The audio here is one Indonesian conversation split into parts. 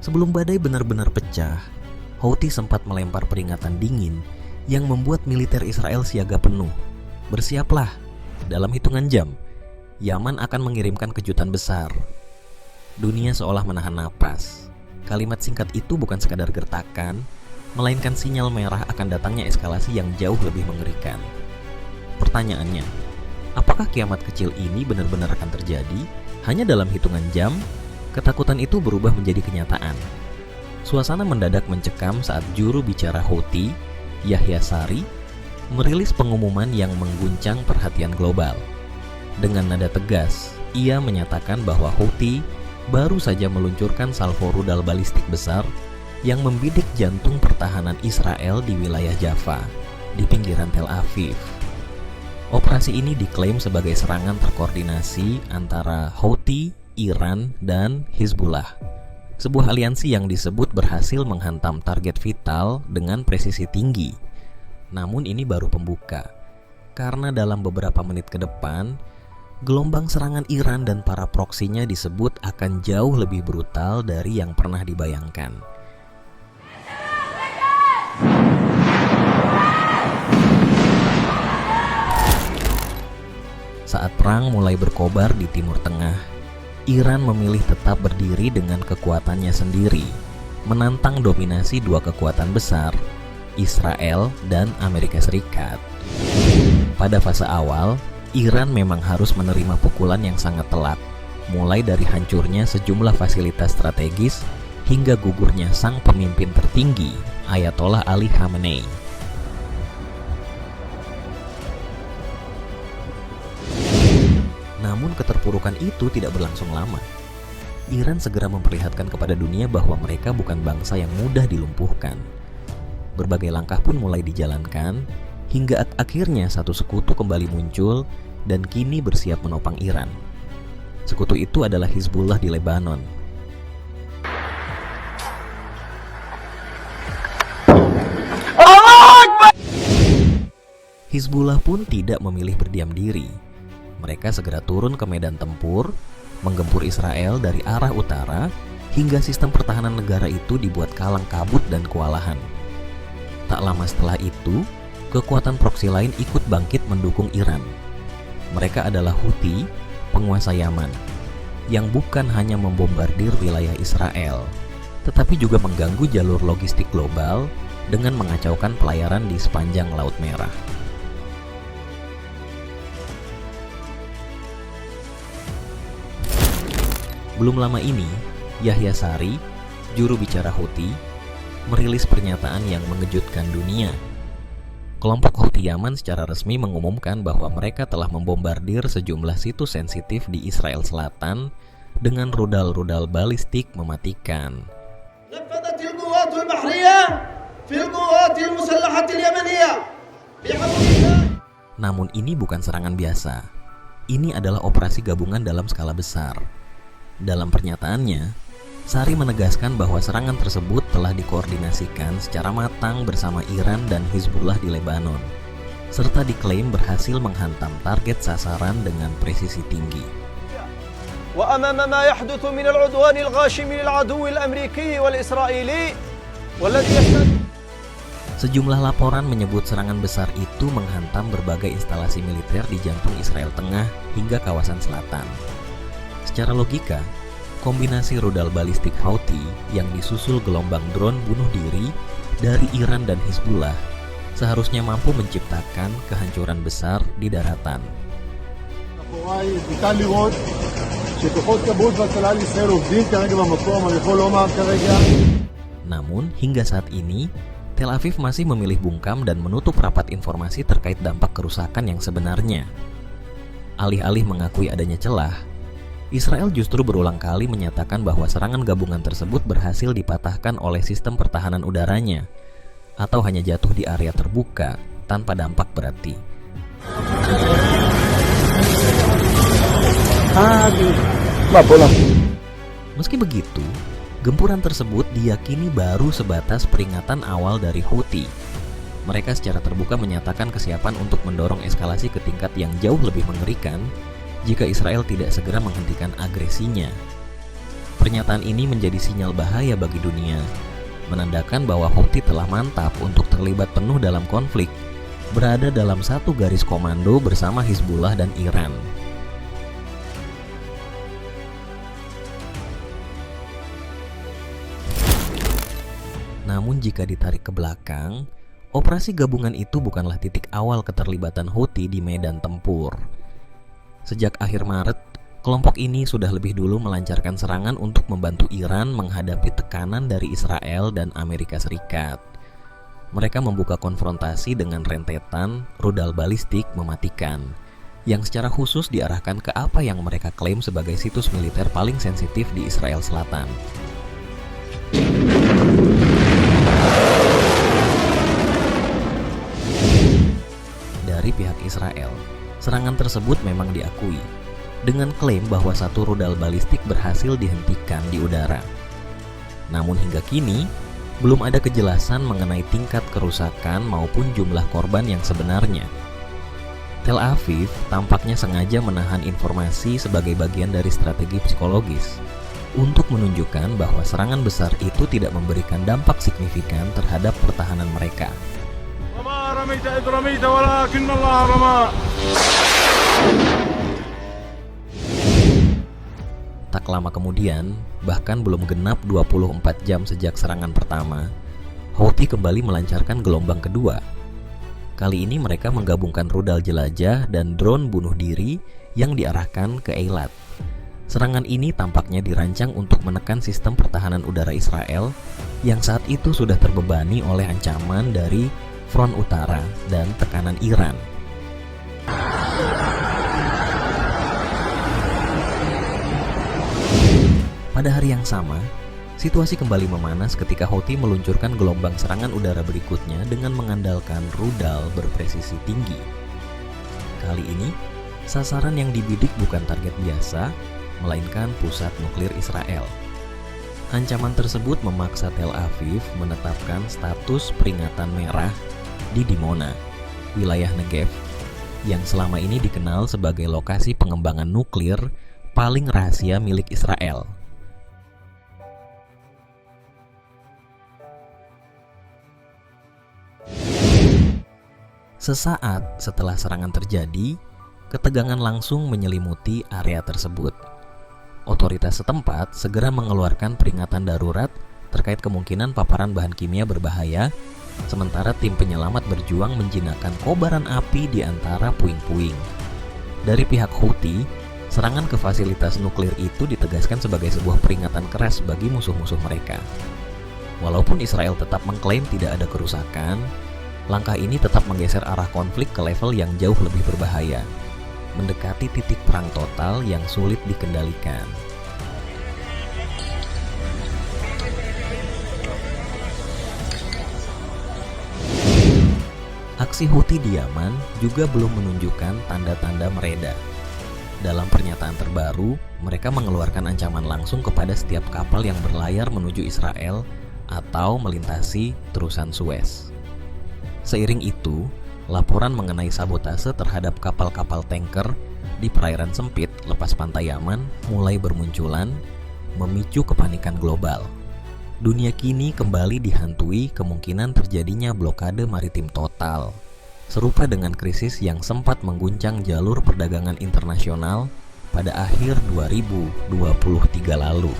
Sebelum badai benar-benar pecah, Houthi sempat melempar peringatan dingin yang membuat militer Israel siaga penuh. Bersiaplah, dalam hitungan jam, Yaman akan mengirimkan kejutan besar. Dunia seolah menahan napas. Kalimat singkat itu bukan sekadar gertakan, melainkan sinyal merah akan datangnya eskalasi yang jauh lebih mengerikan. Pertanyaannya, apakah kiamat kecil ini benar-benar akan terjadi? Hanya dalam hitungan jam, ketakutan itu berubah menjadi kenyataan. Suasana mendadak mencekam saat juru bicara Houthi, Yahya Sari, merilis pengumuman yang mengguncang perhatian global. Dengan nada tegas, ia menyatakan bahwa Houthi baru saja meluncurkan salvo rudal balistik besar yang membidik jantung pertahanan Israel di wilayah Jaffa, di pinggiran Tel Aviv. Operasi ini diklaim sebagai serangan terkoordinasi antara Houthi, Iran, dan Hizbullah. Sebuah aliansi yang disebut berhasil menghantam target vital dengan presisi tinggi. Namun ini baru pembuka, karena dalam beberapa menit ke depan, gelombang serangan Iran dan para proksinya disebut akan jauh lebih brutal dari yang pernah dibayangkan. Saat perang mulai berkobar di Timur Tengah, Iran memilih tetap berdiri dengan kekuatannya sendiri, menantang dominasi dua kekuatan besar, Israel dan Amerika Serikat. Pada fase awal, Iran memang harus menerima pukulan yang sangat telak, mulai dari hancurnya sejumlah fasilitas strategis hingga gugurnya sang pemimpin tertinggi, Ayatollah Ali Khamenei. Namun keterpurukan itu tidak berlangsung lama. Iran segera memperlihatkan kepada dunia bahwa mereka bukan bangsa yang mudah dilumpuhkan. Berbagai langkah pun mulai dijalankan, hingga akhirnya satu sekutu kembali muncul dan kini bersiap menopang Iran. Sekutu itu adalah Hizbullah di Lebanon. Hizbullah pun tidak memilih berdiam diri. Mereka segera turun ke medan tempur, menggempur Israel dari arah utara, hingga sistem pertahanan negara itu dibuat kalang kabut dan kewalahan. Tak lama setelah itu, kekuatan proksi lain ikut bangkit mendukung Iran. Mereka adalah Houthi, penguasa Yaman, yang bukan hanya membombardir wilayah Israel, tetapi juga mengganggu jalur logistik global dengan mengacaukan pelayaran di sepanjang Laut Merah. Belum lama ini, Yahya Sari, juru bicara Houthi, merilis pernyataan yang mengejutkan dunia. Kelompok Houthi Yaman secara resmi mengumumkan bahwa mereka telah membombardir sejumlah situs sensitif di Israel Selatan dengan rudal-rudal balistik mematikan. Namun ini bukan serangan biasa. Ini adalah operasi gabungan dalam skala besar. Dalam pernyataannya, Sari menegaskan bahwa serangan tersebut telah dikoordinasikan secara matang bersama Iran dan Hizbullah di Lebanon, serta diklaim berhasil menghantam target sasaran dengan presisi tinggi. وأمام ما يحدث من العدوان الغاشم للعدو الأمريكي والإسرائيلي والذي Sejumlah laporan menyebut serangan besar itu menghantam berbagai instalasi militer di jantung Israel Tengah hingga kawasan selatan. Secara logika, kombinasi rudal balistik Houthi yang disusul gelombang drone bunuh diri dari Iran dan Hizbullah seharusnya mampu menciptakan kehancuran besar di daratan. Namun, hingga saat ini, Tel Aviv masih memilih bungkam dan menutup rapat informasi terkait dampak kerusakan yang sebenarnya. Alih-alih mengakui adanya celah, Israel justru berulang kali menyatakan bahwa serangan gabungan tersebut berhasil dipatahkan oleh sistem pertahanan udaranya, atau hanya jatuh di area terbuka tanpa dampak berarti. Meski begitu, gempuran tersebut diyakini baru sebatas peringatan awal dari Houthi. Mereka secara terbuka menyatakan kesiapan untuk mendorong eskalasi ke tingkat yang jauh lebih mengerikan jika Israel tidak segera menghentikan agresinya. Pernyataan ini menjadi sinyal bahaya bagi dunia, menandakan bahwa Houthi telah mantap untuk terlibat penuh dalam konflik, berada dalam satu garis komando bersama Hizbullah dan Iran. Namun jika ditarik ke belakang, operasi gabungan itu bukanlah titik awal keterlibatan Houthi di medan tempur. Sejak akhir Maret, kelompok ini sudah lebih dulu melancarkan serangan untuk membantu Iran menghadapi tekanan dari Israel dan Amerika Serikat. Mereka membuka konfrontasi dengan rentetan rudal balistik mematikan, yang secara khusus diarahkan ke apa yang mereka klaim sebagai situs militer paling sensitif di Israel Selatan. Dari pihak Israel, serangan tersebut memang diakui, dengan klaim bahwa satu rudal balistik berhasil dihentikan di udara. Namun hingga kini, belum ada kejelasan mengenai tingkat kerusakan maupun jumlah korban yang sebenarnya. Tel Aviv tampaknya sengaja menahan informasi sebagai bagian dari strategi psikologis untuk menunjukkan bahwa serangan besar itu tidak memberikan dampak signifikan terhadap pertahanan mereka. Tak lama kemudian, bahkan belum genap 24 jam sejak serangan pertama, Houthi kembali melancarkan gelombang kedua. Kali ini mereka menggabungkan rudal jelajah dan drone bunuh diri yang diarahkan ke Eilat. Serangan ini tampaknya dirancang untuk menekan sistem pertahanan udara Israel yang saat itu sudah terbebani oleh ancaman dari front utara dan tekanan Iran. Pada hari yang sama, situasi kembali memanas ketika Houthi meluncurkan gelombang serangan udara berikutnya dengan mengandalkan rudal berpresisi tinggi. Kali ini, sasaran yang dibidik bukan target biasa, melainkan pusat nuklir Israel. Ancaman tersebut memaksa Tel Aviv menetapkan status peringatan merah di Dimona, wilayah Negev, yang selama ini dikenal sebagai lokasi pengembangan nuklir paling rahasia milik Israel. Sesaat setelah serangan terjadi, ketegangan langsung menyelimuti area tersebut. Otoritas setempat segera mengeluarkan peringatan darurat terkait kemungkinan paparan bahan kimia berbahaya, sementara tim penyelamat berjuang menjinakkan kobaran api di antara puing-puing. Dari pihak Houthi, serangan ke fasilitas nuklir itu ditegaskan sebagai sebuah peringatan keras bagi musuh-musuh mereka. Walaupun Israel tetap mengklaim tidak ada kerusakan, langkah ini tetap menggeser arah konflik ke level yang jauh lebih berbahaya, mendekati titik perang total yang sulit dikendalikan. Aksi Houthi di Yaman juga belum menunjukkan tanda-tanda mereda. Dalam pernyataan terbaru, mereka mengeluarkan ancaman langsung kepada setiap kapal yang berlayar menuju Israel atau melintasi terusan Suez. Seiring itu, laporan mengenai sabotase terhadap kapal-kapal tanker di perairan sempit lepas pantai Yaman mulai bermunculan, memicu kepanikan global. Dunia kini kembali dihantui kemungkinan terjadinya blokade maritim total, serupa dengan krisis yang sempat mengguncang jalur perdagangan internasional pada akhir 2023 lalu.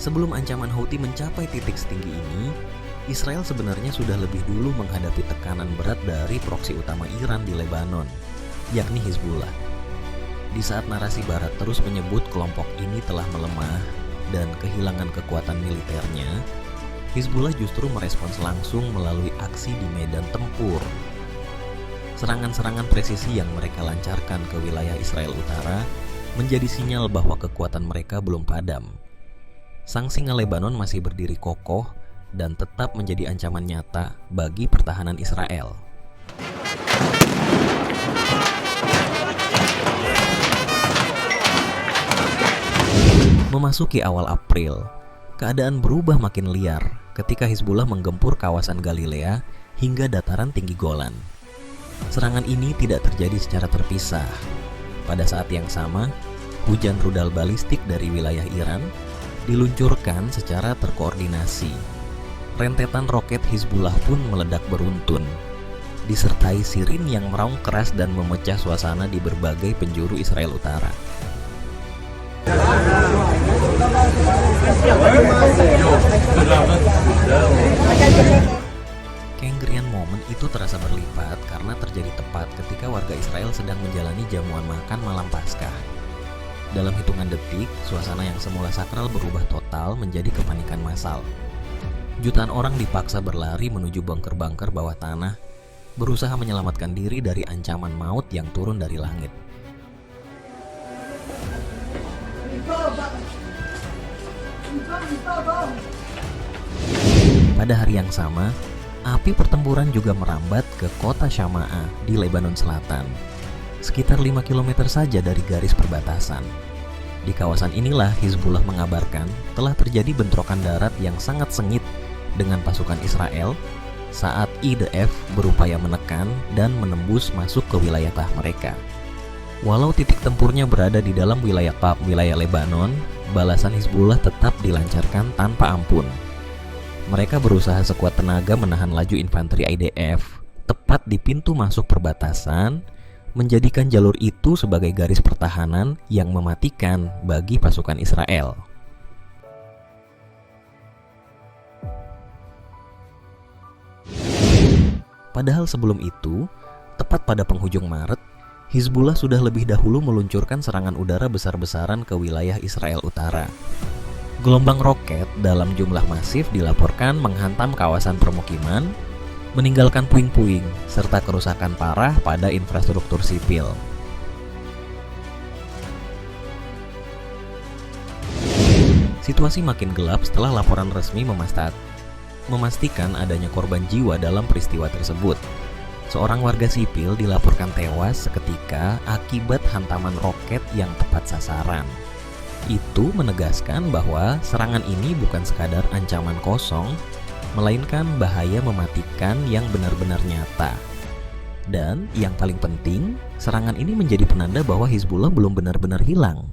Sebelum ancaman Houthi mencapai titik setinggi ini, Israel sebenarnya sudah lebih dulu menghadapi tekanan berat dari proksi utama Iran di Lebanon, yakni Hizbullah. Di saat narasi Barat terus menyebut kelompok ini telah melemah dan kehilangan kekuatan militernya, Hizbullah justru merespons langsung melalui aksi di medan tempur. Serangan-serangan presisi yang mereka lancarkan ke wilayah Israel Utara menjadi sinyal bahwa kekuatan mereka belum padam. Sang singa Lebanon masih berdiri kokoh dan tetap menjadi ancaman nyata bagi pertahanan Israel. Memasuki awal April, keadaan berubah makin liar ketika Hizbullah menggempur kawasan Galilea hingga dataran tinggi Golan. Serangan ini tidak terjadi secara terpisah. Pada saat yang sama, hujan rudal balistik dari wilayah Iran diluncurkan secara terkoordinasi. Rentetan roket Hizbullah pun meledak beruntun, disertai sirin yang meraung keras dan memecah suasana di berbagai penjuru Israel Utara. Keengerian momen itu terasa berlipat karena terjadi tepat ketika warga Israel sedang menjalani jamuan makan malam Paskah. Dalam hitungan detik, suasana yang semula sakral berubah total menjadi kepanikan massal. Jutaan orang dipaksa berlari menuju bunker-bunker bawah tanah, berusaha menyelamatkan diri dari ancaman maut yang turun dari langit. Pada hari yang sama, api pertempuran juga merambat ke kota Shama'ah di Lebanon Selatan, sekitar 5 km saja dari garis perbatasan. Di kawasan inilah Hizbullah mengabarkan telah terjadi bentrokan darat yang sangat sengit dengan pasukan Israel saat IDF berupaya menekan dan menembus masuk ke wilayah mereka. Walau titik tempurnya berada di dalam wilayah Lebanon, balasan Hizbullah tetap dilancarkan tanpa ampun. Mereka berusaha sekuat tenaga menahan laju infanteri IDF tepat di pintu masuk perbatasan, menjadikan jalur itu sebagai garis pertahanan yang mematikan bagi pasukan Israel. Padahal sebelum itu, tepat pada penghujung Maret, Hizbullah sudah lebih dahulu meluncurkan serangan udara besar-besaran ke wilayah Israel Utara. Gelombang roket dalam jumlah masif dilaporkan menghantam kawasan permukiman, meninggalkan puing-puing, serta kerusakan parah pada infrastruktur sipil. Situasi makin gelap setelah laporan resmi memastikan adanya korban jiwa dalam peristiwa tersebut. Seorang warga sipil dilaporkan tewas seketika akibat hantaman roket yang tepat sasaran. Itu menegaskan bahwa serangan ini bukan sekadar ancaman kosong, melainkan bahaya mematikan yang benar-benar nyata. Dan yang paling penting, serangan ini menjadi penanda bahwa Hizbullah belum benar-benar hilang.